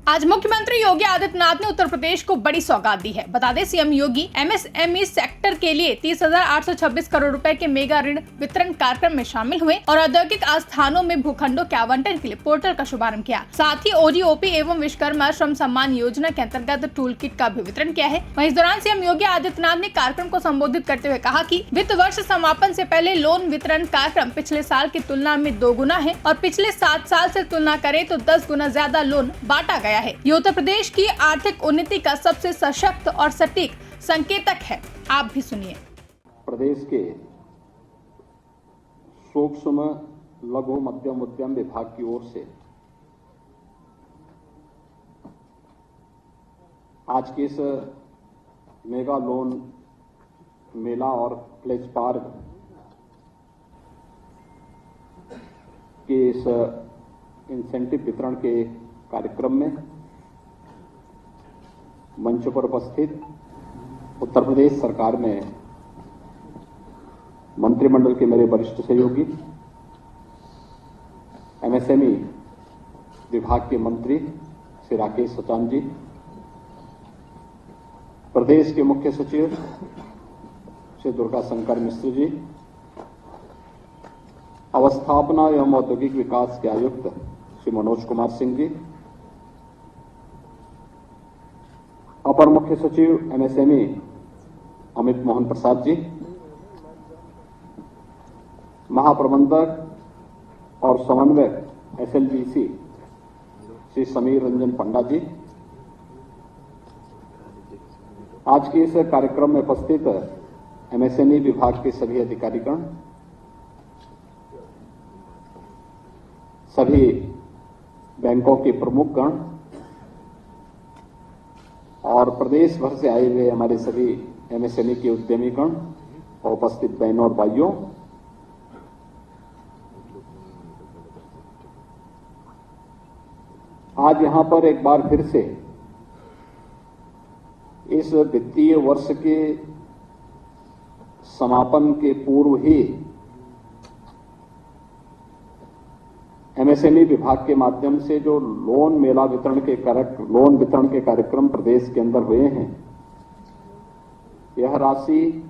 आज मुख्यमंत्री योगी आदित्यनाथ ने उत्तर प्रदेश को बड़ी सौगात दी है। बता दें, सीएम योगी एमएसएमई सेक्टर के लिए 30,826 करोड़ रुपए के मेगा ऋण वितरण कार्यक्रम में शामिल हुए और औद्योगिक आस्थानों में भूखंडों के आवंटन के लिए पोर्टल का शुभारंभ किया। साथ ही ओजीओपी एवं विश्वकर्मा श्रम सम्मान योजना के अंतर्गत टूल किट का भी वितरण किया है। वहीं इस दौरान सीएम योगी आदित्यनाथ ने कार्यक्रम को संबोधित करते हुए कहा कि वित्त वर्ष समापन से पहले लोन वितरण कार्यक्रम पिछले साल की तुलना में 2 गुना है और पिछले 7 साल से तुलना करें तो 10 गुना ज्यादा लोन बांटा गया है। ये उत्तर प्रदेश की आर्थिक उन्नति का सबसे सशक्त और सटीक संकेतक है। आप भी सुनिए। प्रदेश के सूक्ष्म लघु मध्यम उद्यम विभाग की ओर से आज के इस मेगा लोन मेला और प्लेज पार्क के इस इंसेंटिव वितरण के कार्यक्रम में मंच पर उपस्थित उत्तर प्रदेश सरकार में मंत्रिमंडल के मेरे वरिष्ठ सहयोगी, एमएसएमई विभाग के मंत्री श्री राकेश सचान जी, प्रदेश के मुख्य सचिव श्री दुर्गा शंकर मिश्र जी, अवस्थापना एवं औद्योगिक विकास के आयुक्त श्री मनोज कुमार सिंह जी, अपर मुख्य सचिव एमएसएमई अमित मोहन प्रसाद जी, महाप्रबंधक और समन्वयक एसएलबीसी श्री समीर रंजन पंडा जी, आज के इस कार्यक्रम में उपस्थित एमएसएमई विभाग के सभी अधिकारीगण, सभी बैंकों के प्रमुखगण और प्रदेश भर से आए हुए हमारे सभी एमएसएमई के उद्यमीगण और उपस्थित बहनों और भाइयों, आज यहां पर एक बार फिर से इस वित्तीय वर्ष के समापन के पूर्व ही एमएसएमई विभाग के माध्यम से जो लोन वितरण के कार्यक्रम प्रदेश के अंदर हुए हैं, यह राशि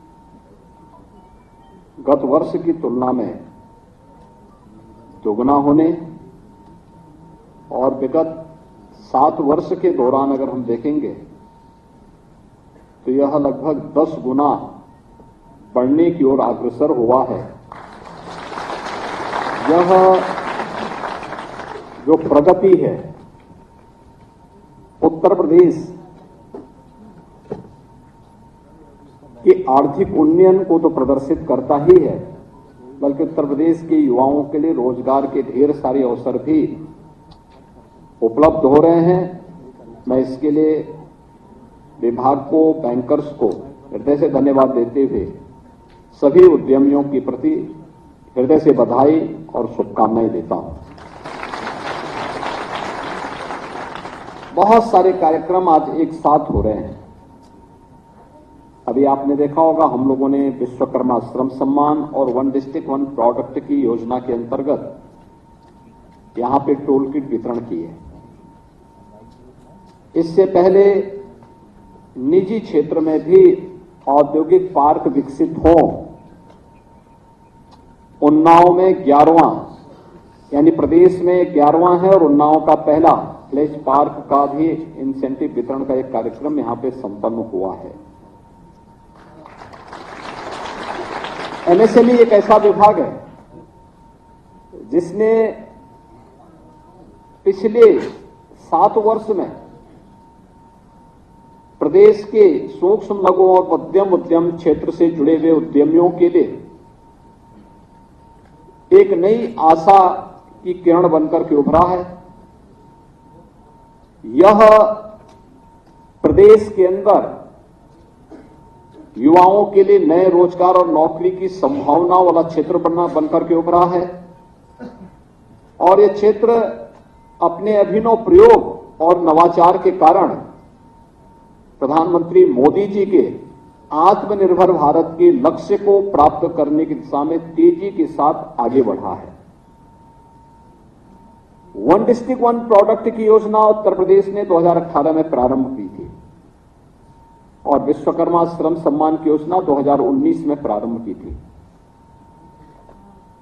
गत वर्ष की तुलना में दोगुना होने और विगत 7 वर्ष के दौरान अगर हम देखेंगे तो यह लगभग 10 गुना बढ़ने की ओर अग्रसर हुआ है। यह जो प्रगति है उत्तर प्रदेश के आर्थिक उन्नयन को तो प्रदर्शित करता ही है, बल्कि उत्तर प्रदेश के युवाओं के लिए रोजगार के ढेर सारे अवसर भी उपलब्ध हो रहे हैं। मैं इसके लिए विभाग को, बैंकर्स को हृदय से धन्यवाद देते हुए सभी उद्यमियों के प्रति हृदय से बधाई और शुभकामनाएं देता हूं। बहुत सारे कार्यक्रम आज एक साथ हो रहे हैं। अभी आपने देखा होगा, हम लोगों ने विश्वकर्मा श्रम सम्मान और 1 डिस्ट्रिक्ट 1 प्रोडक्ट की योजना के अंतर्गत यहां पे टोल किट वितरण किए। इससे पहले निजी क्षेत्र में भी औद्योगिक पार्क विकसित हो। उन्नाव में 11वां, यानी प्रदेश में 11वां है और उन्नाव का पहला प्लेज पार्क का भी इंसेंटिव वितरण का एक कार्यक्रम यहां पे संपन्न हुआ है। एमएसएमई एक ऐसा विभाग है जिसने पिछले 7 वर्ष में प्रदेश के सूक्ष्म लघु और मध्यम उद्यम क्षेत्र से जुड़े हुए उद्यमियों के लिए एक नई आशा की किरण बनकर के उभरा है। यह प्रदेश के अंदर युवाओं के लिए नए रोजगार और नौकरी की संभावनाओं वाला क्षेत्र बनकर के उभरा है और यह क्षेत्र अपने अभिनव प्रयोग और नवाचार के कारण प्रधानमंत्री मोदी जी के आत्मनिर्भर भारत के लक्ष्य को प्राप्त करने की दिशा में तेजी के साथ आगे बढ़ा है। वन डिस्ट्रिक्ट वन प्रोडक्ट की योजना उत्तर प्रदेश ने 2018 में प्रारंभ की थी और विश्वकर्मा श्रम सम्मान की योजना 2019 में प्रारंभ की थी।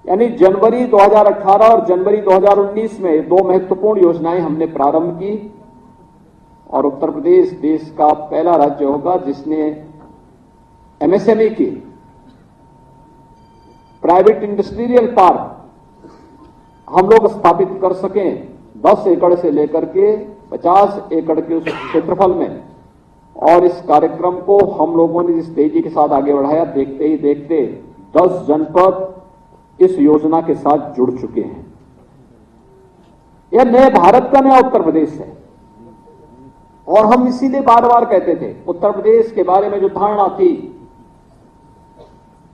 यानी जनवरी 2018 और जनवरी 2019 में दो महत्वपूर्ण योजनाएं हमने प्रारंभ की और उत्तर प्रदेश देश का पहला राज्य होगा जिसने एमएसएमई की प्राइवेट इंडस्ट्रियल पार्क हम लोग स्थापित कर सकें 10 एकड़ से लेकर के 50 एकड़ के उस क्षेत्रफल में। और इस कार्यक्रम को हम लोगों ने जिस तेजी के साथ आगे बढ़ाया, देखते ही देखते 10 जनपद इस योजना के साथ जुड़ चुके हैं। यह नए भारत का नया उत्तर प्रदेश है और हम इसीलिए बार बार कहते थे उत्तर प्रदेश के बारे में जो धारणा थी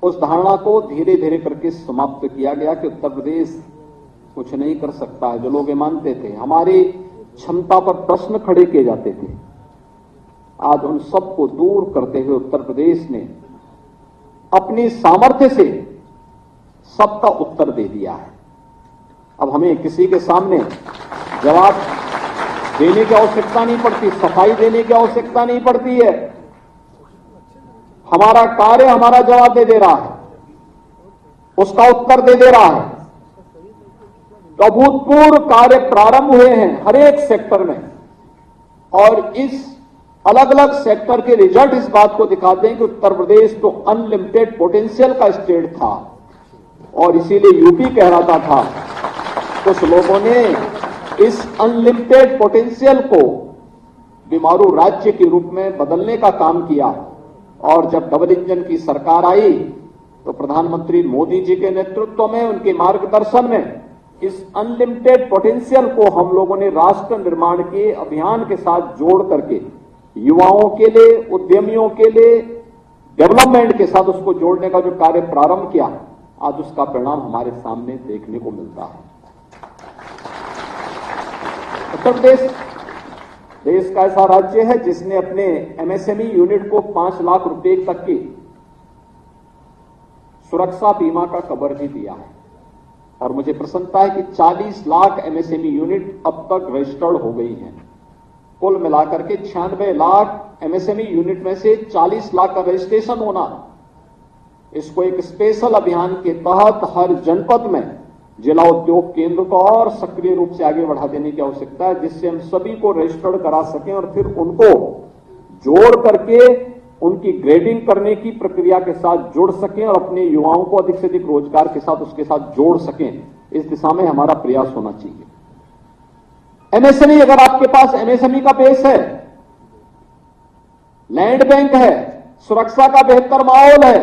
उस धारणा को धीरे धीरे करके समाप्त किया गया कि उत्तर प्रदेश कुछ नहीं कर सकता है। जो लोग ये मानते थे, हमारी क्षमता पर प्रश्न खड़े किए जाते थे, आज उन सबको दूर करते हुए उत्तर प्रदेश ने अपनी सामर्थ्य से सबका उत्तर दे दिया है। अब हमें किसी के सामने जवाब देने की आवश्यकता नहीं पड़ती, सफाई देने की आवश्यकता नहीं पड़ती है। हमारा कार्य हमारा जवाब दे रहा है, उसका उत्तर दे रहा है। तो अभूतपूर्व कार्य प्रारंभ हुए हैं हर एक सेक्टर में और इस अलग अलग सेक्टर के रिजल्ट इस बात को दिखाते हैं कि उत्तर प्रदेश तो अनलिमिटेड पोटेंशियल का स्टेट था और इसीलिए यूपी कहलाता था। कुछ लोगों ने इस अनलिमिटेड पोटेंशियल को बीमारू राज्य के रूप में बदलने का काम किया और जब डबल इंजन की सरकार आई तो प्रधानमंत्री मोदी जी के नेतृत्व में, उनके मार्गदर्शन में इस अनलिमिटेड पोटेंशियल को हम लोगों ने राष्ट्र निर्माण के अभियान के साथ जोड़ करके युवाओं के लिए, उद्यमियों के लिए, डेवलपमेंट के साथ उसको जोड़ने का जो कार्य प्रारंभ किया, आज उसका परिणाम हमारे सामने देखने को मिलता है। उत्तर प्रदेश देश का ऐसा राज्य है जिसने अपने एमएसएमई यूनिट को 5 लाख रुपए तक की सुरक्षा बीमा का कवर भी दिया है और मुझे प्रसन्नता है कि 40 लाख एमएसएमई यूनिट अब तक रजिस्टर्ड हो गई हैं। कुल मिलाकर के 96 लाख एमएसएमई यूनिट में से 40 लाख का रजिस्ट्रेशन होना, इसको एक स्पेशल अभियान के तहत हर जनपद में जिला उद्योग केंद्र को और सक्रिय रूप से आगे बढ़ा देने की आवश्यकता है, जिससे हम सभी को रजिस्टर्ड करा सकें और फिर उनको जोड़ करके उनकी ग्रेडिंग करने की प्रक्रिया के साथ जुड़ सकें और अपने युवाओं को अधिक से अधिक रोजगार के साथ उसके साथ जोड़ सकें। इस दिशा में हमारा प्रयास होना चाहिए। एमएसएमई, अगर आपके पास एमएसएमई का बेस है, लैंड बैंक है, सुरक्षा का बेहतर माहौल है,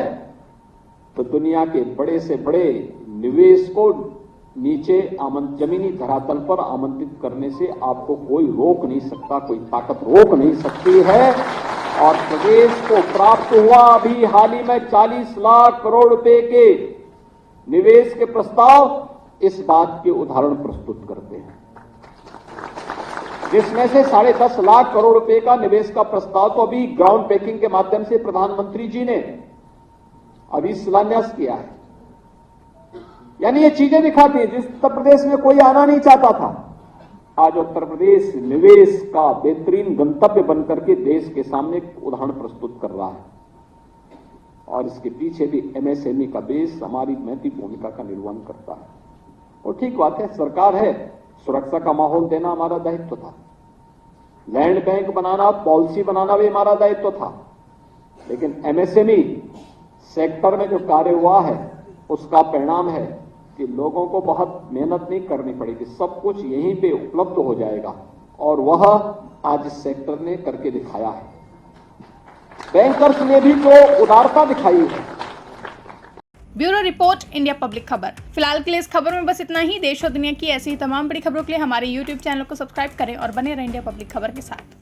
तो दुनिया के बड़े से बड़े निवेश को नीचे जमीनी धरातल पर आमंत्रित करने से आपको कोई रोक नहीं सकता, कोई ताकत रोक नहीं सकती है। और प्रदेश को प्राप्त हुआ अभी हाल ही में 40 लाख करोड़ रुपए के निवेश के प्रस्ताव इस बात के उदाहरण प्रस्तुत करते हैं, जिसमें से 10.5 लाख करोड़ रुपए का निवेश का प्रस्ताव तो अभी ग्राउंड ब्रेकिंग के माध्यम से प्रधानमंत्री जी ने अभी शिलान्यास किया है। यानी ये चीजें दिखाती है जिस उत्तर प्रदेश में कोई आना नहीं चाहता था, आज उत्तर प्रदेश निवेश का बेहतरीन गंतव्य बनकर के देश के सामने उदाहरण प्रस्तुत कर रहा है। और इसके पीछे भी एमएसएमई का बेस हमारी महत्वपूर्ण भूमिका का निर्वहन करता है। और ठीक बात है, सरकार है, सुरक्षा का माहौल देना हमारा दायित्व था, लैंड बैंक बनाना, पॉलिसी बनाना भी हमारा दायित्व था, लेकिन एमएसएमई सेक्टर में जो कार्य हुआ है उसका परिणाम है कि लोगों को बहुत मेहनत नहीं करनी पड़ेगी, सब कुछ यहीं पे उपलब्ध हो जाएगा और वह आज इस सेक्टर ने करके दिखाया है। बैंकर्स ने भी जो उदारता दिखाई है। ब्यूरो रिपोर्ट, इंडिया पब्लिक खबर। फिलहाल के लिए इस खबर में बस इतना ही। देश और दुनिया की ऐसी ही तमाम बड़ी खबरों के लिए हमारे YouTube चैनल को सब्सक्राइब करें और बने रहें इंडिया पब्लिक खबर के साथ।